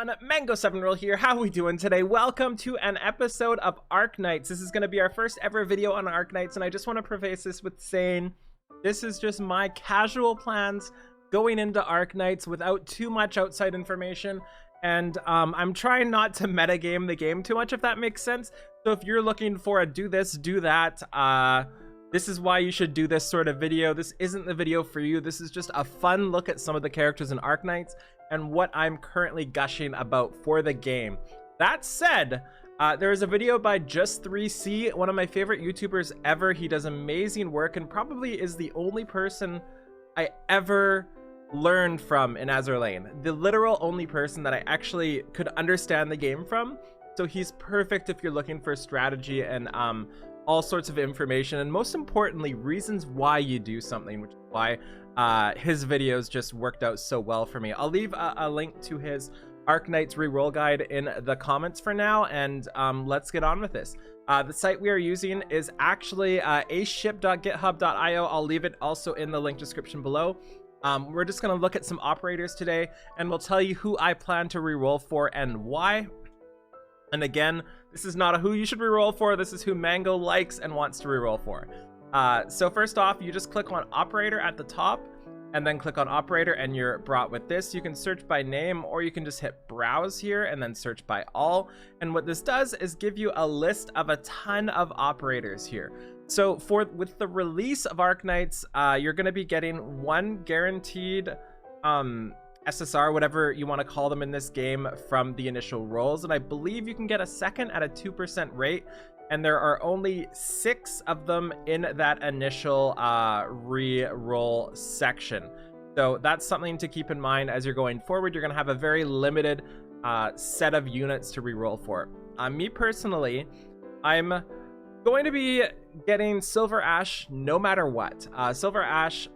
everyone, Mango7Roll here. How are we doing today? Welcome to an episode of Arknights. This is going to be our first ever video on Arknights, and I just want to preface this with saying this is just my casual plans going into Arknights without too much outside information, and I'm trying not to metagame the game too much, if that makes sense. So if you're looking for a do this, do that, this is why you should do this sort of video. This isn't the video for you. This is just a fun look at some of the characters in Arknights and what I'm currently gushing about for the game. That said, there is a video by Just3C, one of my favorite YouTubers ever. He does amazing work and probably is the only person I ever learned from in Azur Lane. The literal only person that I actually could understand the game from. So he's perfect if you're looking for strategy and all sorts of information, and most importantly, reasons why you do something, which is why his videos just worked out so well for me. I'll leave a link to his Arknights reroll guide in the comments for now, and let's get on with this. The site we are using is actually aship.github.io. I'll leave it also in the link description below. We're just going to look at some operators today, and we'll tell you who I plan to reroll for and why. And again, this is not a who you should reroll for. This is who Mango likes and wants to reroll for. So first off, you just click on operator at the top and then click on operator and you're brought with this. You can search by name, or you can just hit browse here and then search by all. And what this does is give you a list of a ton of operators here. So with the release of Arknights, you're going to be getting one guaranteed SSR, whatever you want to call them in this game, from the initial rolls, and I believe you can get a second at a 2% rate, and there are only 6 of them in that initial re-roll section. So that's something to keep in mind as you're going forward. You're going to have a very limited set of units to re-roll for. Me personally, I'm going to be getting Silver Ash no matter what. Silver Ash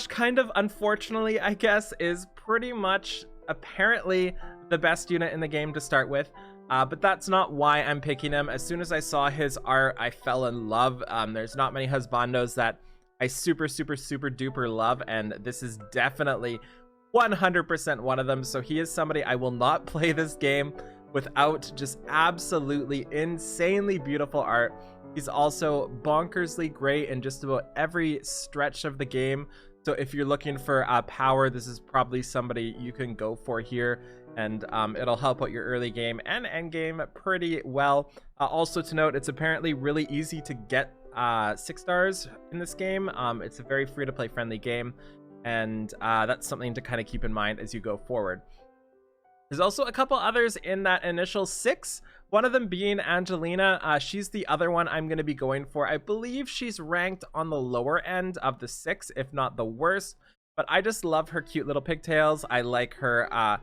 kind of, unfortunately, I guess, is pretty much apparently the best unit in the game to start with, but that's not why I'm picking him. As soon as I saw his art, I fell in love. There's not many husbandos that I super duper love, and this is definitely 100% one of them. So he is somebody I will not play this game without just absolutely insanely beautiful art. He's also bonkersly great in just about every stretch of the game. So if you're looking for power, this is probably somebody you can go for here, and it'll help out your early game and end game pretty well. Also to note, it's apparently really easy to get 6 stars in this game. It's a very free to play friendly game, and that's something to kind of keep in mind as you go forward. There's also a couple others in that initial 6, one of them being Angelina. She's the other one I'm going to be going for. I believe she's ranked on the lower end of the 6, if not the worst, but I just love her cute little pigtails. I like her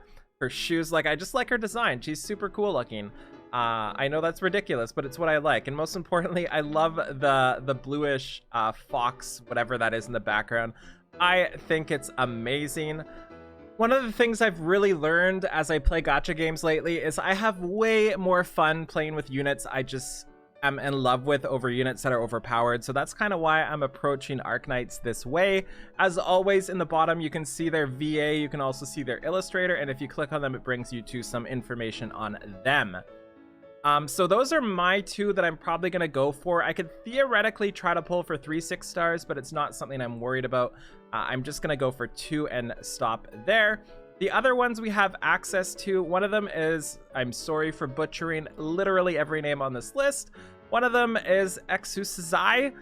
shoes. I just like her design. She's super cool looking. I know that's ridiculous, but it's what I like. And most importantly, I love the bluish fox, whatever that is in the background. I think it's amazing. One of the things I've really learned as I play gacha games lately is I have way more fun playing with units I just am in love with over units that are overpowered. So that's kind of why I'm approaching Arknights this way. As always, in the bottom, you can see their VA. You can also see their illustrator. And if you click on them, it brings you to some information on them. So those are my 2 that I'm probably going to go for. I could theoretically try to pull for 3 6 stars, but it's not something I'm worried about. I'm just going to go for 2 and stop there. The other ones we have access to, one of them is, I'm sorry for butchering literally every name on this list. One of them is Exusai.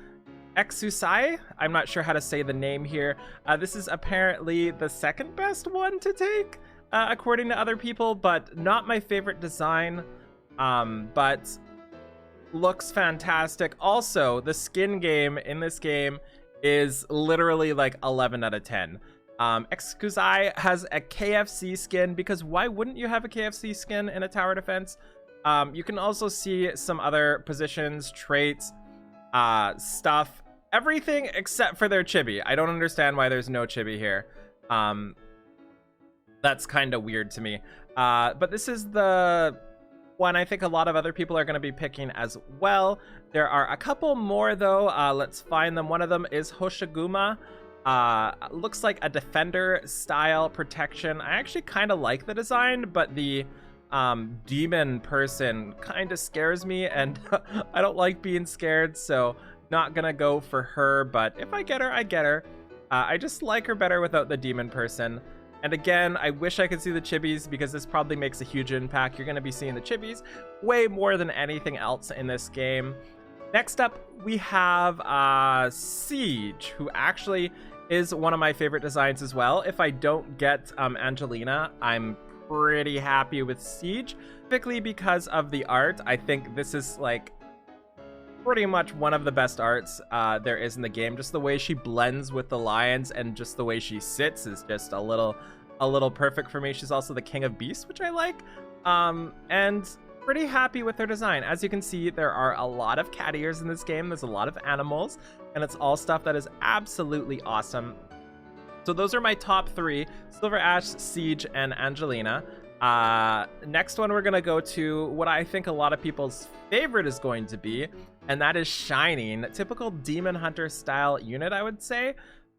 I'm not sure how to say the name here. This is apparently the second best one to take, according to other people, but not my favorite design. But looks fantastic. Also, the skin game in this game is literally like 11 out of 10. Excusai has a KFC skin, because why wouldn't you have a KFC skin in a tower defense? You can also see some other positions, traits, stuff, everything except for their chibi. I don't understand why there's no chibi here. That's kind of weird to me. But this is the one I think a lot of other people are going to be picking as well. There are a couple more though. Let's find them. One of them is Hoshiguma. Looks like a defender style protection. I actually kind of like the design, but the demon person kind of scares me, and I don't like being scared, so not gonna go for her. But if I get her, I get her. I just like her better without the demon person. And again, I wish I could see the chibis, because this probably makes a huge impact. You're going to be seeing the chibis way more than anything else in this game. Next up, we have Siege, who actually is one of my favorite designs as well. If I don't get Angelina, I'm pretty happy with Siege, specifically because of the art. I think this is like pretty much one of the best arts there is in the game. Just the way she blends with the lions, and just the way she sits is just a little perfect for me. She's also the king of beasts, which I like, and pretty happy with her design. As you can see, there are a lot of cat ears in this game. There's a lot of animals, and it's all stuff that is absolutely awesome. So those are my top 3: Silver Ash, Siege, and Angelina. Next one, we're gonna go to what I think a lot of people's favorite is going to be, and that is Shining. Typical Demon Hunter style unit, I would say.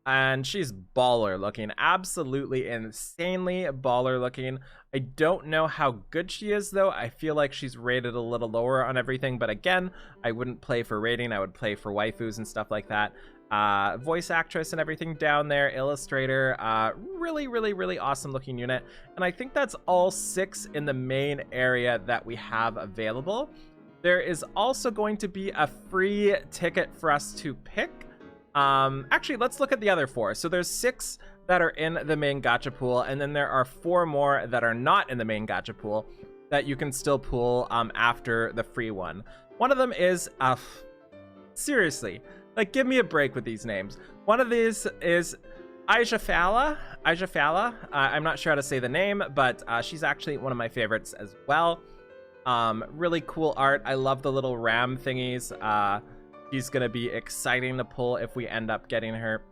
And she's baller looking, absolutely insanely baller looking. I don't know how good she is though. I feel like she's rated a little lower on everything, but again, I wouldn't play for rating. I would play for waifus and stuff like that. Voice actress and everything down there, illustrator, really awesome looking unit. And I think that's all 6 in the main area that we have available. There is also going to be a free ticket for us to pick. Actually, let's look at the other 4. So there's 6 that are in the main gacha pool, and then there are 4 more that are not in the main gacha pool that you can still pull after the free one. One of them is seriously, like, give me a break with these names. One of these is Aijafala. I'm not sure how to say the name, but she's actually one of my favorites as well. Really cool art. I love the little ram thingies. She's gonna be exciting to pull if we end up getting her.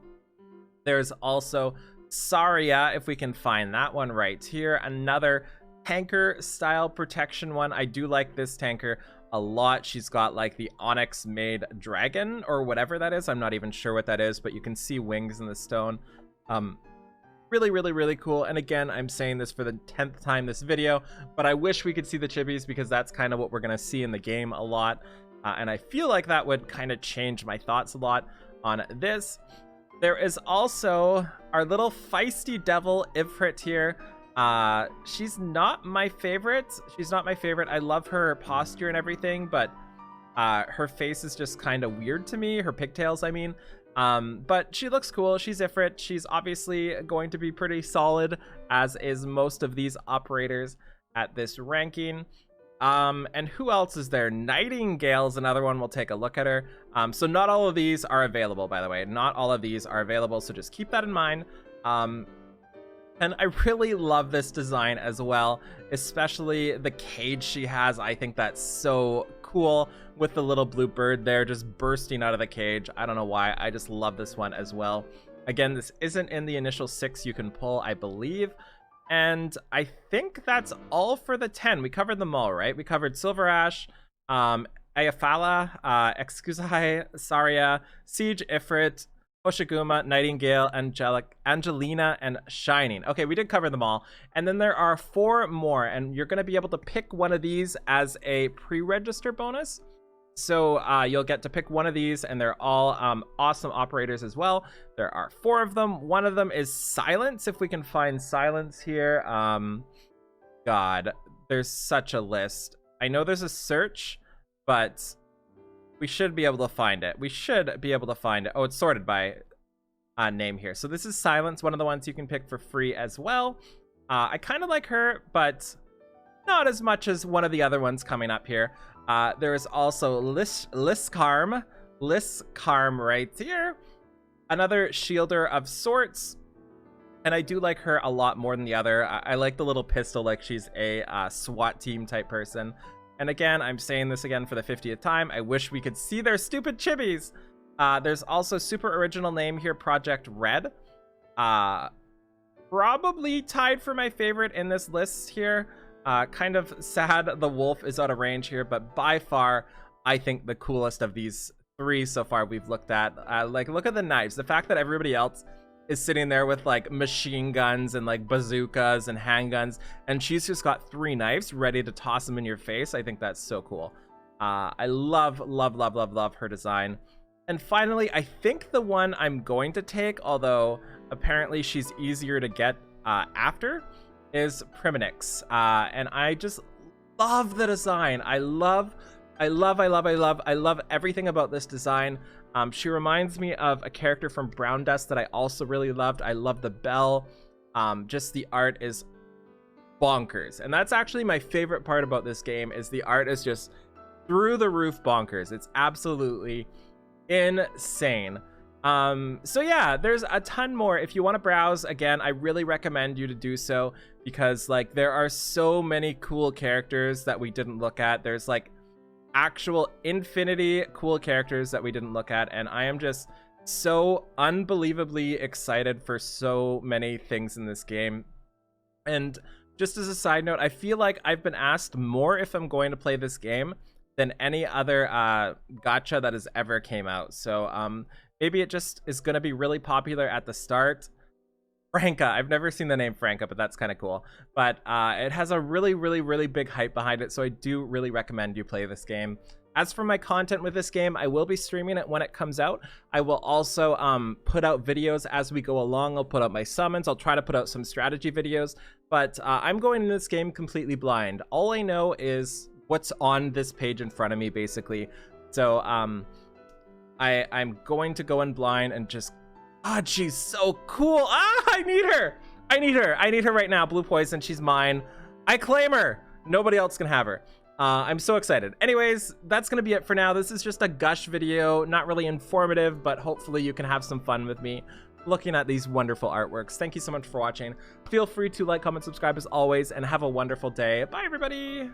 There's also Saria, if we can find that one right here. Another tanker style protection one. I do like this tanker a lot. She's got like the onyx made dragon or whatever that is. I'm not even sure what that is, but you can see wings in the stone. Really cool. And again, I'm saying this for the 10th time this video, but I wish we could see the chibis, because that's kind of what we're gonna see in the game a lot. And I feel like that would kind of change my thoughts a lot on this. There is also our little feisty devil Everett here. She's not my favorite. I love her posture and everything, but her face is just kind of weird to me. Her pigtails, I mean. But she looks cool. She's Everett. She's obviously going to be pretty solid, as is most of these operators at this ranking. And who else is there? Nightingale is another one. We'll take a look at her. So not all of these are available, by the way. Not all of these are available, so just keep that in mind. And I really love this design as well, especially the cage she has. I think that's so cool, with the little blue bird there just bursting out of the cage. I don't know why. I just love this one as well. Again, this isn't in the initial 6 you can pull, I believe. And I think that's all for the 10. We covered them all, right? We covered Silver Ash, Ayafala, Excusai, Saria, Siege, Ifrit, hoshiguma, Nightingale, Angelina, and Shining. Okay, we did cover them all. And then there are 4 more, and you're going to be able to pick one of these as a pre-register bonus. So you'll get to pick one of these, and they're all awesome operators as well. There are 4 of them. One of them is Silence, if we can find Silence here. God, there's such a list. I know there's a search, but we should be able to find it. Oh, it's sorted by name here. So this is Silence, one of the ones you can pick for free as well. I kind of like her, but not as much as one of the other ones coming up here. There is also Karm right here. Another shielder of sorts. And I do like her a lot more than the other. I like the little pistol, like she's a SWAT team type person. And again, I'm saying this again for the 50th time. I wish we could see their stupid chibis. There's also super original name here, Project Red. Probably tied for my favorite in this list here. Kind of sad the wolf is out of range here, but by far, I think the coolest of these 3 so far we've looked at. Like, look at the knives. The fact that everybody else is sitting there with like machine guns and like bazookas and handguns, and she's just got 3 knives ready to toss them in your face. I think that's so cool. I love her design. And finally, I think the one I'm going to take, although apparently she's easier to get after, is Priminix. And I just love the design. I love everything about this design. She reminds me of a character from Brown Dust that I also really loved. I love the bell. Just the art is bonkers. And that's actually my favorite part about this game, is the art is just through the roof bonkers. It's absolutely insane. So yeah, there's a ton more. If you want to browse, again, I really recommend you to do so, because like there are so many cool characters that we didn't look at. There's like actual infinity cool characters that we didn't look at, and I am just so unbelievably excited for so many things in this game. And just as a side note, I feel like I've been asked more if I'm going to play this game than any other gacha that has ever came out. So maybe it just is going to be really popular at the start. Franca, I've never seen the name Franca, but that's kind of cool. But it has a really big hype behind it, so I do really recommend you play this game. As for my content with this game, I will be streaming it when it comes out. I will also put out videos as we go along. I'll put out my summons. I'll try to put out some strategy videos, but I'm going in this game completely blind. All I know is what's on this page in front of me, basically. So I'm going to go in blind and just, she's so cool. I need her. I need her right now. Blue Poison, she's mine. I claim her. Nobody else can have her. I'm so excited. Anyways, that's gonna be it for now. This is just a gush video, not really informative, but hopefully you can have some fun with me looking at these wonderful artworks. Thank you so much for watching. Feel free to like, comment, subscribe as always, and have a wonderful day. Bye, everybody.